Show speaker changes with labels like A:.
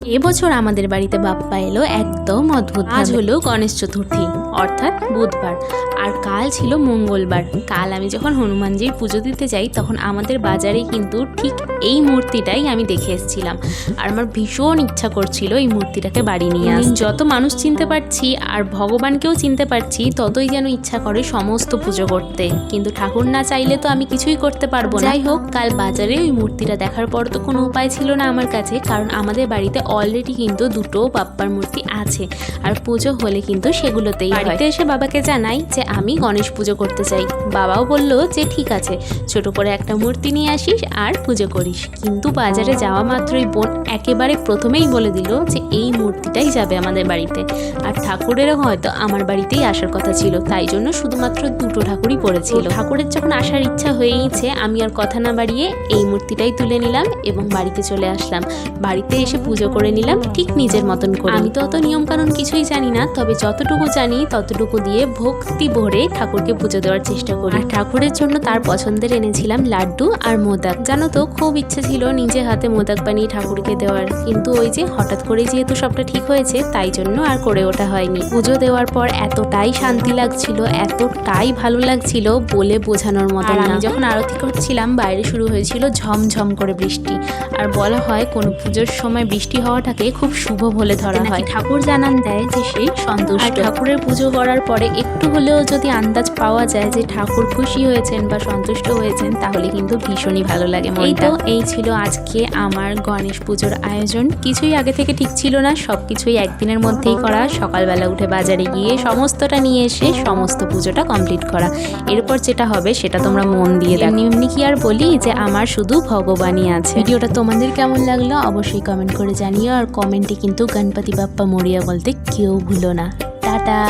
A: এবছর আমাদের বাড়িতে বাপ্পা এলো একদম অদ্ভুত। আজ হলো গণেশ চতুর্থী অর্থাৎ বুধবার, আর কাল ছিল মঙ্গলবার। কাল আমি যখন হনুমানজির পুজো দিতে যাই তখন আমাদের বাজারে কিন্তু ঠিক এই মূর্তিটাই আমি দেখে এসেছিলাম, আর আমার ভীষণ ইচ্ছা করছিল এই মূর্তিটাকে বাড়ি নিয়ে আসতে। যত মানুষ চিনতে পারছি আর ভগবানকেও চিনতে পারছি ততই যেন ইচ্ছা করে সমস্ত পুজো করতে, কিন্তু ঠাকুর না চাইলে তো আমি কিছুই করতে পারবো না। যাই হোক, কাল বাজারে ওই মূর্তিটা দেখার পর তো কোনো উপায় ছিল না আমার কাছে, কারণ আমাদের বাড়িতে অলরেডি কিন্তু দুটো বাপ্পার মূর্তি আছে, আর পুজো হলে কিন্তু সেগুলোতেই বাড়িতে এসে বাবাকে জানাই যে আমি গণেশ পুজো করতে চাই। বাবাও বলল যে ঠিক আছে, ছোট করে একটা মূর্তি নিয়ে আসিস আর পুজো করিস। কিন্তু বাজারে যাওয়া মাত্রই বোন একেবারে প্রথমেই বলে দিল যে এই মূর্তিটাই যাবে আমাদের বাড়িতে, আর ঠাকুরেরও হয়তো আমার বাড়িতেই আসার কথা ছিল, তাই জন্য শুধুমাত্র দুটো ঠাকুরই পড়েছিল। ঠাকুরের যখন আসার ইচ্ছা হয়েইছে, আমি আর কথা না বাড়িয়ে এই মূর্তিটাই তুলে নিলাম এবং বাড়িতে চলে আসলাম। বাড়িতে এসে পুজো করে নিলাম ঠিক নিজের মতন করে। আমি তো অত নিয়ম কানুন কিছুই জানি না, তবে যতটুকু জানি ততটুকু দিয়ে ভক্তি ভরে ঠাকুরকে পুজো দেওয়ার চেষ্টা করি। আর ঠাকুরের জন্য তার পছন্দের এনেছিলাম লাড্ডু আর মোদক। জানো তো, খুব ইচ্ছে ছিল নিজে হাতে মোদক বানিয়ে ঠাকুরকে দেওয়ার, কিন্তু ওই যে হঠাৎ করে যেহেতু সবটা ঠিক হয়েছে তাই জন্য আর করে ওঠা হয়নি। পুজো দেওয়ার পর এতটাই শান্তি লাগছিল, এতটাই ভালো লাগছিল বলে বোঝানোর মতো না। আমি যখন আরতি করছিলাম বাইরে শুরু হয়েছিল ঝমঝম করে বৃষ্টি, আর বলা হয় কোনো পুজোর সময় বৃষ্টি হওয়াটাকে খুব শুভ বলে ধরা হয়। ঠাকুর জানান দেয় যে সে সন্তুষ্ট। ঠাকুরের পুজো করার পরে একটু হলেও যদি আন্দাজ পাওয়া যায় যে ঠাকুর খুশি হয়েছেন বা সন্তুষ্ট হয়েছেন, তাহলে কিন্তু ভীষণই ভালো লাগে মনটা। এই ছিল আজকে আমার গণেশ পুজোর আয়োজন। কিছুই আগে থেকে ঠিক ছিল না, সবকিছুই একদিনের মধ্যেই করা। সকালবেলা উঠে বাজারে গিয়ে সমস্তটা নিয়ে এসে সমস্ত পুজোটা কমপ্লিট করা। এরপর যেটা হবে সেটা তোমরা মন দিয়ে দেখো। এমনি কি আর বলি যে আমার শুধু ভগবানই আছে। ভিডিওটা তোমাদের কেমন লাগলো অবশ্যই কমেন্ট করে জানিও, আর কমেন্টে কিন্তু গণপতি বাপ্পা মরিয়া বলতে কেউ ভুলো না। টাটা।